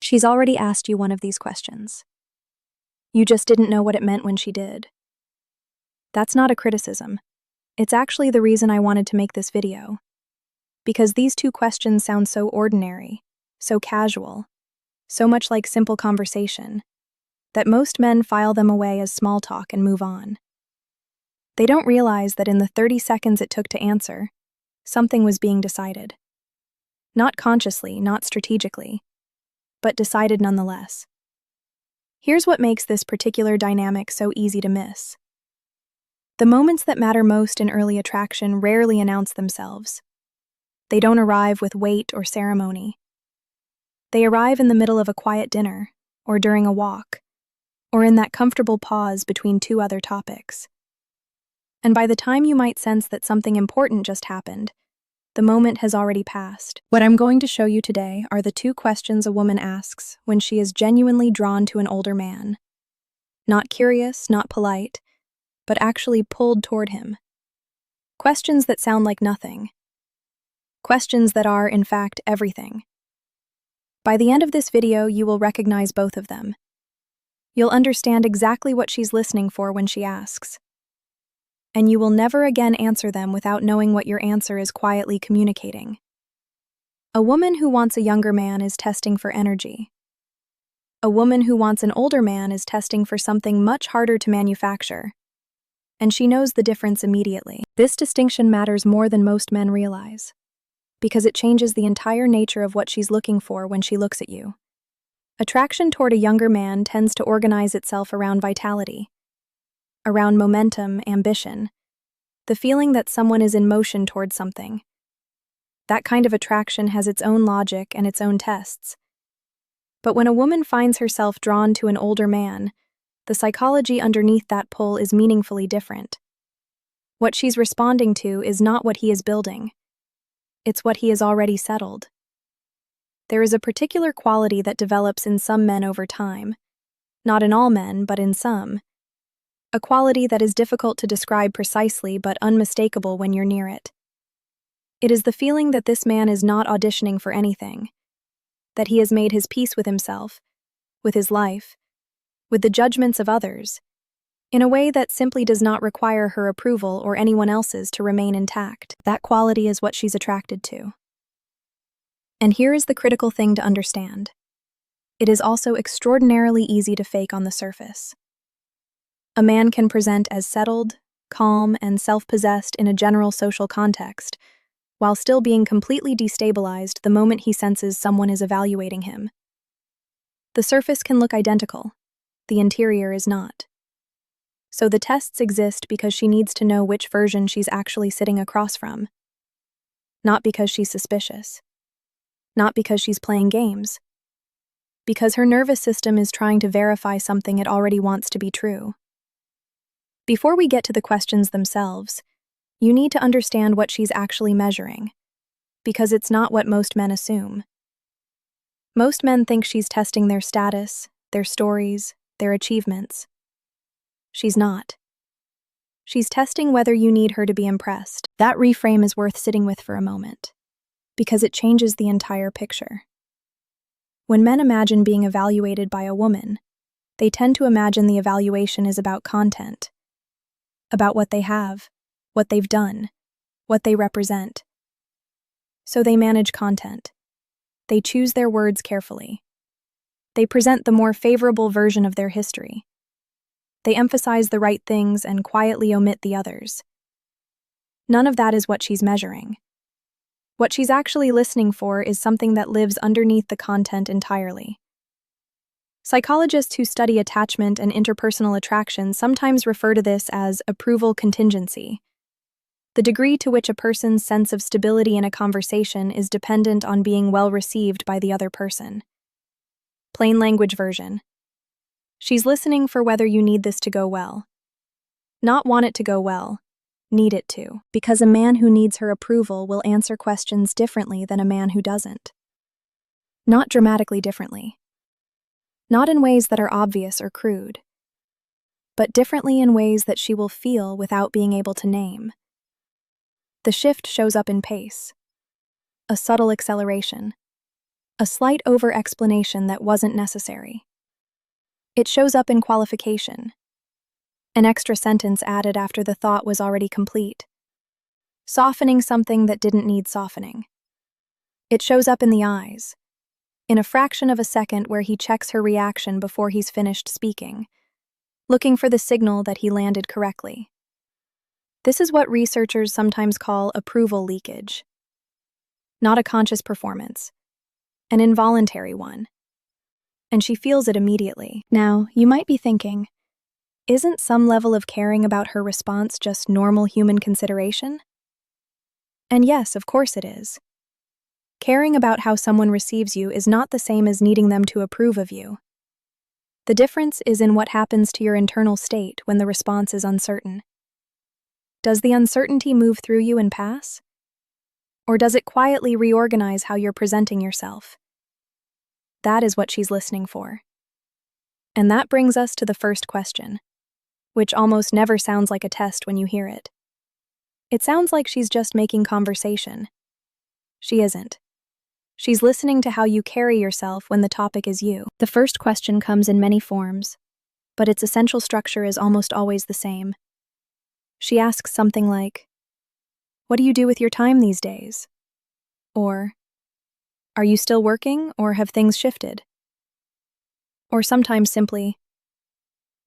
She's already asked you one of these questions. You just didn't know what it meant when she did. That's not a criticism. It's actually the reason I wanted to make this video. Because these two questions sound so ordinary, so casual, so much like simple conversation, that most men file them away as small talk and move on. They don't realize that in the 30 seconds it took to answer, something was being decided. Not consciously, not strategically, but decided nonetheless. Here's what makes this particular dynamic so easy to miss. The moments that matter most in early attraction rarely announce themselves. They don't arrive with weight or ceremony. They arrive in the middle of a quiet dinner, or during a walk, or in that comfortable pause between two other topics. And by the time you might sense that something important just happened, the moment has already passed. What I'm going to show you today are the two questions a woman asks when she is genuinely drawn to an older man. Not curious, not polite, but actually pulled toward him. Questions that sound like nothing. Questions that are, in fact, everything. By the end of this video, you will recognize both of them. You'll understand exactly what she's listening for when she asks. And you will never again answer them without knowing what your answer is quietly communicating. A woman who wants a younger man is testing for energy. A woman who wants an older man is testing for something much harder to manufacture. And she knows the difference immediately. This distinction matters more than most men realize, because it changes the entire nature of what she's looking for when she looks at you. Attraction toward a younger man tends to organize itself around vitality, around momentum, ambition, the feeling that someone is in motion toward something. That kind of attraction has its own logic and its own tests. But when a woman finds herself drawn to an older man, the psychology underneath that pull is meaningfully different. What she's responding to is not what he is building. It's what he has already settled. There is a particular quality that develops in some men over time. Not in all men, but in some. A quality that is difficult to describe precisely but unmistakable when you're near it. It is the feeling that this man is not auditioning for anything, that he has made his peace with himself, with his life, with the judgments of others, in a way that simply does not require her approval or anyone else's to remain intact. That quality is what she's attracted to. And here is the critical thing to understand. It is also extraordinarily easy to fake on the surface. A man can present as settled, calm, and self-possessed in a general social context, while still being completely destabilized the moment he senses someone is evaluating him. The surface can look identical. The interior is not. So the tests exist because she needs to know which version she's actually sitting across from. Not because she's suspicious. Not because she's playing games. Because her nervous system is trying to verify something it already wants to be true. Before we get to the questions themselves, you need to understand what she's actually measuring, because it's not what most men assume. Most men think she's testing their status, their stories, their achievements. She's not. She's testing whether you need her to be impressed. That reframe is worth sitting with for a moment, because it changes the entire picture. When men imagine being evaluated by a woman, they tend to imagine the evaluation is about content, about what they have, what they've done, what they represent. So they manage content. They choose their words carefully. They present the more favorable version of their history. They emphasize the right things and quietly omit the others. None of that is what she's measuring. What she's actually listening for is something that lives underneath the content entirely. Psychologists who study attachment and interpersonal attraction sometimes refer to this as approval contingency. The degree to which a person's sense of stability in a conversation is dependent on being well received by the other person. Plain language version. She's listening for whether you need this to go well. Not want it to go well, need it to. Because a man who needs her approval will answer questions differently than a man who doesn't. Not dramatically differently. Not in ways that are obvious or crude, but differently in ways that she will feel without being able to name. The shift shows up in pace, a subtle acceleration, a slight over-explanation that wasn't necessary. It shows up in qualification, an extra sentence added after the thought was already complete, softening something that didn't need softening. It shows up in the eyes, in a fraction of a second where he checks her reaction before he's finished speaking, looking for the signal that he landed correctly. This is what researchers sometimes call approval leakage. Not a conscious performance, an involuntary one. And she feels it immediately. Now, you might be thinking, isn't some level of caring about her response just normal human consideration? And yes, of course it is. Caring about how someone receives you is not the same as needing them to approve of you. The difference is in what happens to your internal state when the response is uncertain. Does the uncertainty move through you and pass? Or does it quietly reorganize how you're presenting yourself? That is what she's listening for. And that brings us to the first question, which almost never sounds like a test when you hear it. It sounds like she's just making conversation. She isn't. She's listening to how you carry yourself when the topic is you. The first question comes in many forms, but its essential structure is almost always the same. She asks something like, "What do you do with your time these days?" Or, "Are you still working or have things shifted?" Or sometimes simply,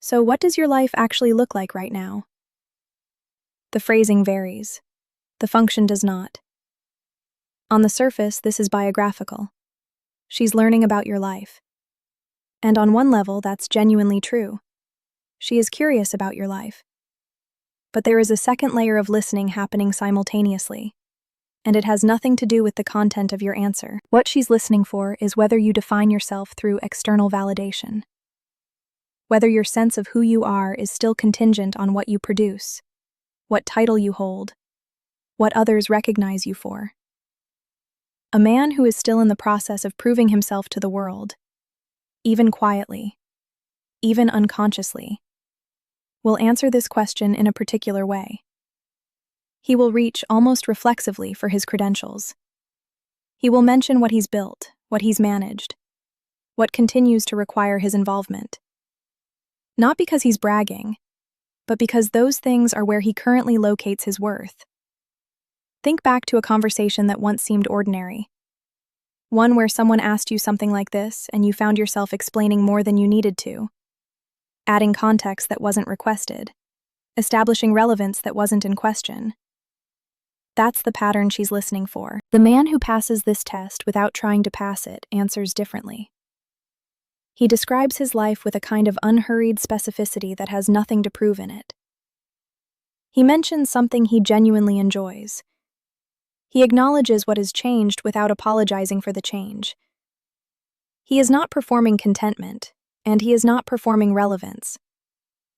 "So what does your life actually look like right now?" The phrasing varies. The function does not. On the surface, this is biographical. She's learning about your life. And on one level, that's genuinely true. She is curious about your life. But there is a second layer of listening happening simultaneously, and it has nothing to do with the content of your answer. What she's listening for is whether you define yourself through external validation, whether your sense of who you are is still contingent on what you produce, what title you hold, what others recognize you for. A man who is still in the process of proving himself to the world, even quietly, even unconsciously, will answer this question in a particular way. He will reach almost reflexively for his credentials. He will mention what he's built, what he's managed, what continues to require his involvement. Not because he's bragging, but because those things are where he currently locates his worth. Think back to a conversation that once seemed ordinary. One where someone asked you something like this and you found yourself explaining more than you needed to, adding context that wasn't requested, establishing relevance that wasn't in question. That's the pattern she's listening for. The man who passes this test without trying to pass it answers differently. He describes his life with a kind of unhurried specificity that has nothing to prove in it. He mentions something he genuinely enjoys. He acknowledges what has changed without apologizing for the change. He is not performing contentment, and he is not performing relevance.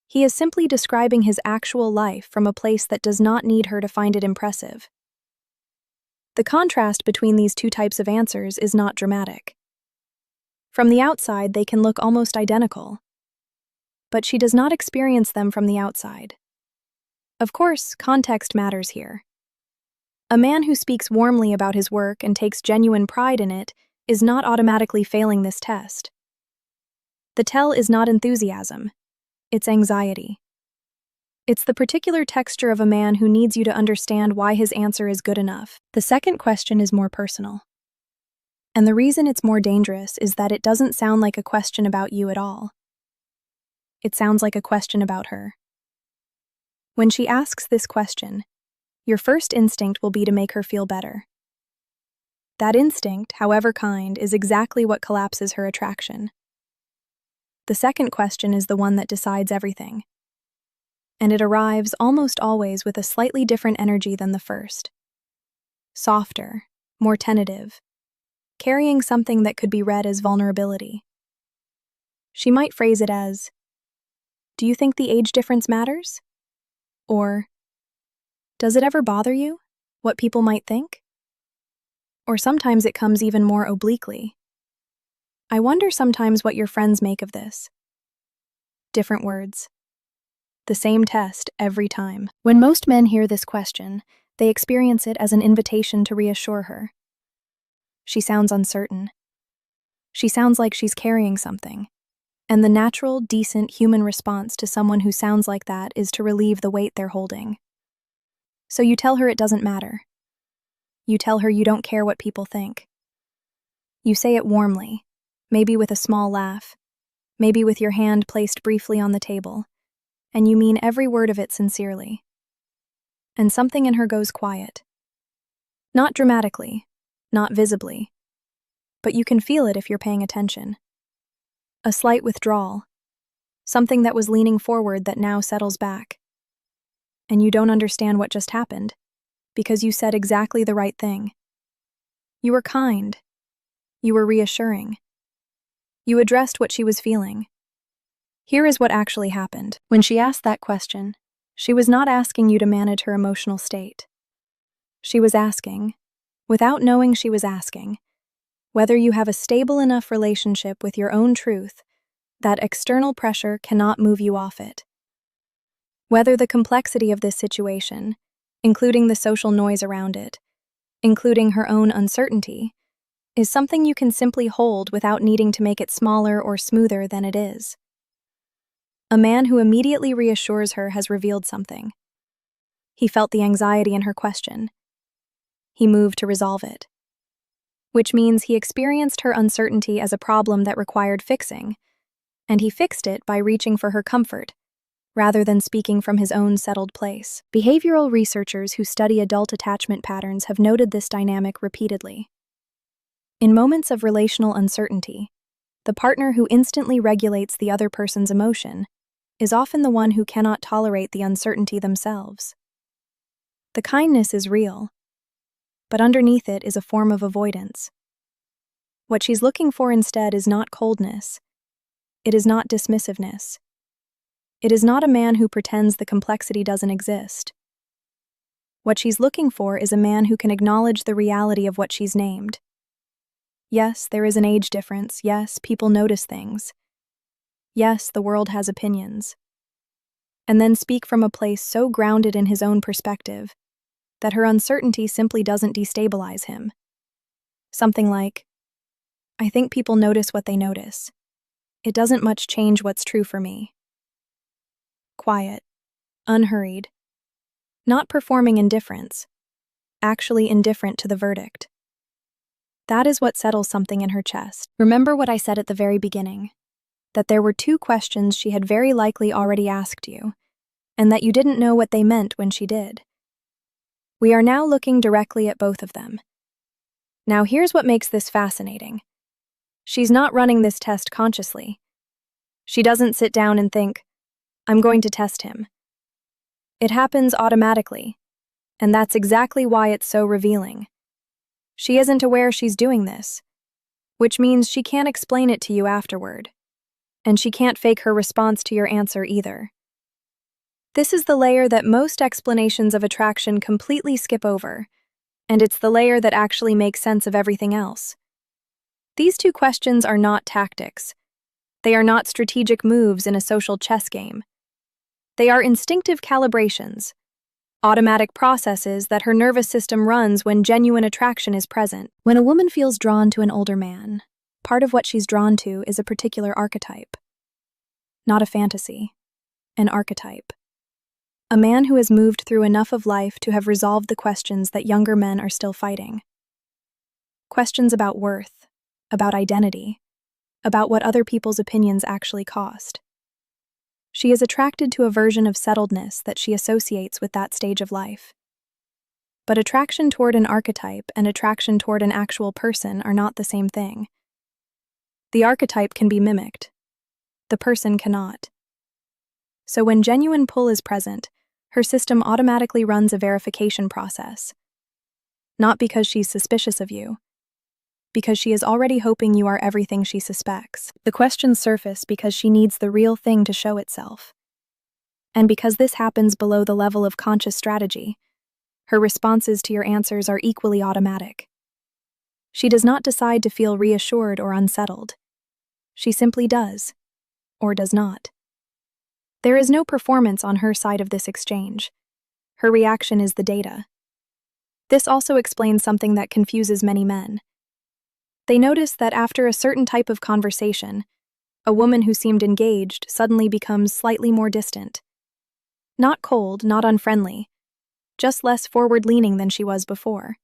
He is simply describing his actual life from a place that does not need her to find it impressive. The contrast between these two types of answers is not dramatic. From the outside, they can look almost identical. But she does not experience them from the outside. Of course, context matters here. A man who speaks warmly about his work and takes genuine pride in it is not automatically failing this test. The tell is not enthusiasm, it's anxiety. It's the particular texture of a man who needs you to understand why his answer is good enough. The second question is more personal. And the reason it's more dangerous is that it doesn't sound like a question about you at all. It sounds like a question about her. When she asks this question, your first instinct will be to make her feel better. That instinct, however kind, is exactly what collapses her attraction. The second question is the one that decides everything. And it arrives almost always with a slightly different energy than the first. Softer, more tentative, carrying something that could be read as vulnerability. She might phrase it as, "Do you think the age difference matters?" Or, "Does it ever bother you, what people might think?" Or sometimes it comes even more obliquely. "I wonder sometimes what your friends make of this." Different words. The same test every time. When most men hear this question, they experience it as an invitation to reassure her. She sounds uncertain. She sounds like she's carrying something. And the natural, decent human response to someone who sounds like that is to relieve the weight they're holding. So you tell her it doesn't matter. You tell her you don't care what people think. You say it warmly, maybe with a small laugh, maybe with your hand placed briefly on the table, and you mean every word of it sincerely. And something in her goes quiet. Not dramatically, not visibly, but you can feel it if you're paying attention. A slight withdrawal, something that was leaning forward that now settles back. And you don't understand what just happened, because you said exactly the right thing. You were kind. You were reassuring. You addressed what she was feeling. Here is what actually happened. When she asked that question, she was not asking you to manage her emotional state. She was asking, without knowing she was asking, whether you have a stable enough relationship with your own truth that external pressure cannot move you off it. Whether the complexity of this situation, including the social noise around it, including her own uncertainty, is something you can simply hold without needing to make it smaller or smoother than it is. A man who immediately reassures her has revealed something. He felt the anxiety in her question. He moved to resolve it. Which means he experienced her uncertainty as a problem that required fixing, and he fixed it by reaching for her comfort, rather than speaking from his own settled place. Behavioral researchers who study adult attachment patterns have noted this dynamic repeatedly. In moments of relational uncertainty, the partner who instantly regulates the other person's emotion is often the one who cannot tolerate the uncertainty themselves. The kindness is real, but underneath it is a form of avoidance. What she's looking for instead is not coldness. It is not dismissiveness. It is not a man who pretends the complexity doesn't exist. What she's looking for is a man who can acknowledge the reality of what she's named. Yes, there is an age difference. Yes, people notice things. Yes, the world has opinions. And then speak from a place so grounded in his own perspective that her uncertainty simply doesn't destabilize him. Something like, I think people notice what they notice. It doesn't much change what's true for me. Quiet, unhurried, not performing indifference, actually indifferent to the verdict. That is what settles something in her chest. Remember what I said at the very beginning, that there were two questions she had very likely already asked you, and that you didn't know what they meant when she did. We are now looking directly at both of them. Now here's what makes this fascinating. She's not running this test consciously. She doesn't sit down and think, I'm going to test him. It happens automatically, and that's exactly why it's so revealing. She isn't aware she's doing this, which means she can't explain it to you afterward, and she can't fake her response to your answer either. This is the layer that most explanations of attraction completely skip over, and it's the layer that actually makes sense of everything else. These two questions are not tactics. They are not strategic moves in a social chess game. They are instinctive calibrations, automatic processes that her nervous system runs when genuine attraction is present. When a woman feels drawn to an older man, part of what she's drawn to is a particular archetype. Not a fantasy, an archetype. A man who has moved through enough of life to have resolved the questions that younger men are still fighting. Questions about worth, about identity, about what other people's opinions actually cost. She is attracted to a version of settledness that she associates with that stage of life. But attraction toward an archetype and attraction toward an actual person are not the same thing. The archetype can be mimicked. The person cannot. So when genuine pull is present, her system automatically runs a verification process. Not because she's suspicious of you, because she is already hoping you are everything she suspects. The questions surface because she needs the real thing to show itself. And because this happens below the level of conscious strategy, her responses to your answers are equally automatic. She does not decide to feel reassured or unsettled. She simply does, or does not. There is no performance on her side of this exchange. Her reaction is the data. This also explains something that confuses many men. They notice that after a certain type of conversation, a woman who seemed engaged suddenly becomes slightly more distant. Not cold, not unfriendly, just less forward-leaning than she was before.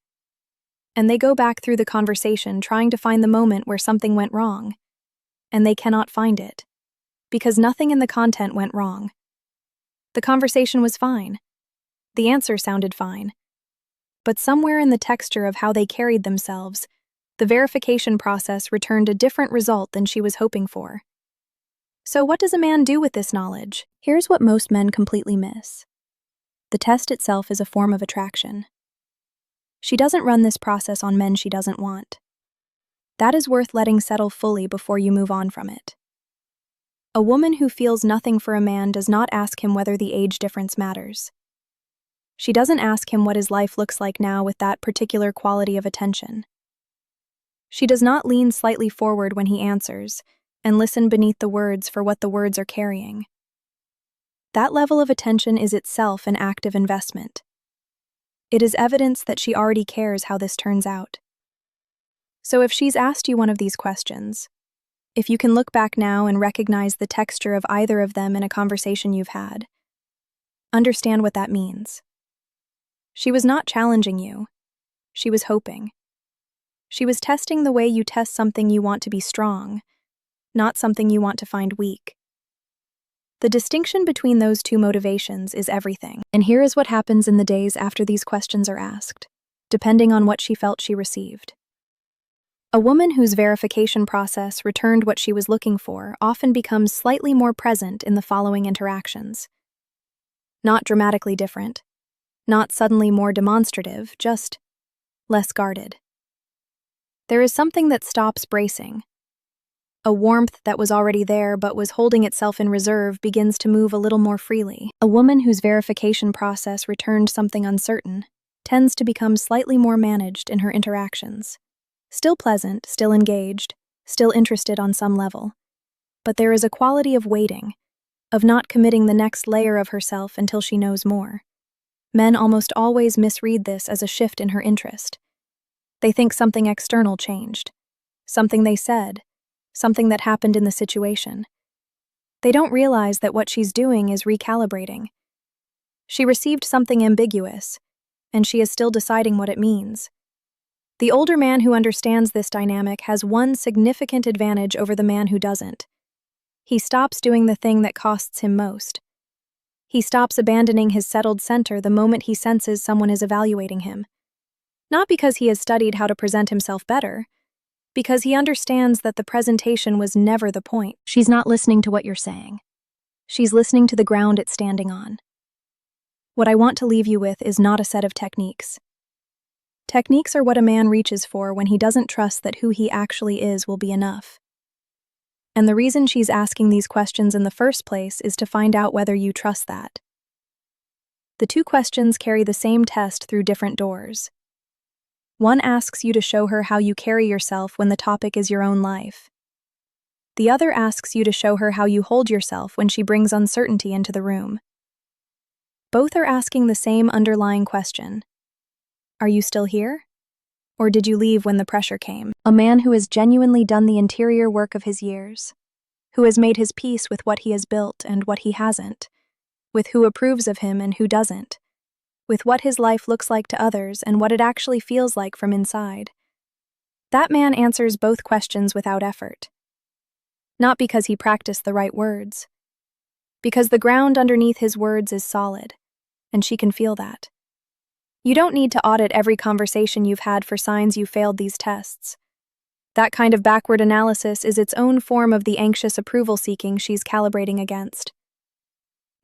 And they go back through the conversation trying to find the moment where something went wrong, and they cannot find it, because nothing in the content went wrong. The conversation was fine. The answer sounded fine. But somewhere in the texture of how they carried themselves, the verification process returned a different result than she was hoping for. So what does a man do with this knowledge? Here's what most men completely miss. The test itself is a form of attraction. She doesn't run this process on men she doesn't want. That is worth letting settle fully before you move on from it. A woman who feels nothing for a man does not ask him whether the age difference matters. She doesn't ask him what his life looks like now with that particular quality of attention. She does not lean slightly forward when he answers and listen beneath the words for what the words are carrying. That level of attention is itself an active investment. It is evidence that she already cares how this turns out. So if she's asked you one of these questions, if you can look back now and recognize the texture of either of them in a conversation you've had, understand what that means. She was not challenging you. She was hoping. She was testing the way you test something you want to be strong, not something you want to find weak. The distinction between those two motivations is everything. And here is what happens in the days after these questions are asked, depending on what she felt she received. A woman whose verification process returned what she was looking for often becomes slightly more present in the following interactions. Not dramatically different, not suddenly more demonstrative, just less guarded. There is something that stops bracing. A warmth that was already there but was holding itself in reserve begins to move a little more freely. A woman whose verification process returned something uncertain tends to become slightly more managed in her interactions. Still pleasant, still engaged, still interested on some level. But there is a quality of waiting, of not committing the next layer of herself until she knows more. Men almost always misread this as a shift in her interest. They think something external changed, something they said, something that happened in the situation. They don't realize that what she's doing is recalibrating. She received something ambiguous, and she is still deciding what it means. The older man who understands this dynamic has one significant advantage over the man who doesn't. He stops doing the thing that costs him most. He stops abandoning his settled center the moment he senses someone is evaluating him. Not because he has studied how to present himself better, because he understands that the presentation was never the point. She's not listening to what you're saying. She's listening to the ground it's standing on. What I want to leave you with is not a set of techniques. Techniques are what a man reaches for when he doesn't trust that who he actually is will be enough. And the reason she's asking these questions in the first place is to find out whether you trust that. The two questions carry the same test through different doors. One asks you to show her how you carry yourself when the topic is your own life. The other asks you to show her how you hold yourself when she brings uncertainty into the room. Both are asking the same underlying question. Are you still here? Or did you leave when the pressure came? A man who has genuinely done the interior work of his years, who has made his peace with what he has built and what he hasn't, with who approves of him and who doesn't, with what his life looks like to others and what it actually feels like from inside. That man answers both questions without effort. Not because he practiced the right words, because the ground underneath his words is solid, and she can feel that. You don't need to audit every conversation you've had for signs you failed these tests. That kind of backward analysis is its own form of the anxious approval seeking she's calibrating against.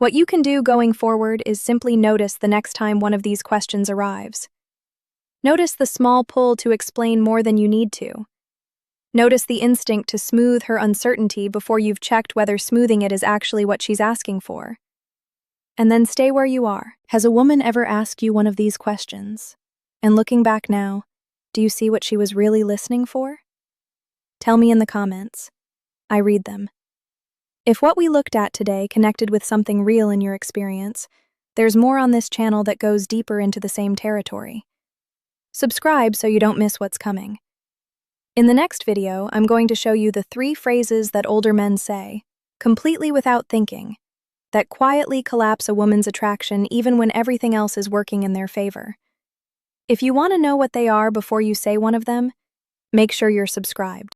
What you can do going forward is simply notice the next time one of these questions arrives. Notice the small pull to explain more than you need to. Notice the instinct to smooth her uncertainty before you've checked whether smoothing it is actually what she's asking for. And then stay where you are. Has a woman ever asked you one of these questions? And looking back now, do you see what she was really listening for? Tell me in the comments. I read them. If what we looked at today connected with something real in your experience, there's more on this channel that goes deeper into the same territory. Subscribe so you don't miss what's coming. In the next video, I'm going to show you the 3 phrases that older men say, completely without thinking, that quietly collapse a woman's attraction even when everything else is working in their favor. If you want to know what they are before you say one of them, make sure you're subscribed.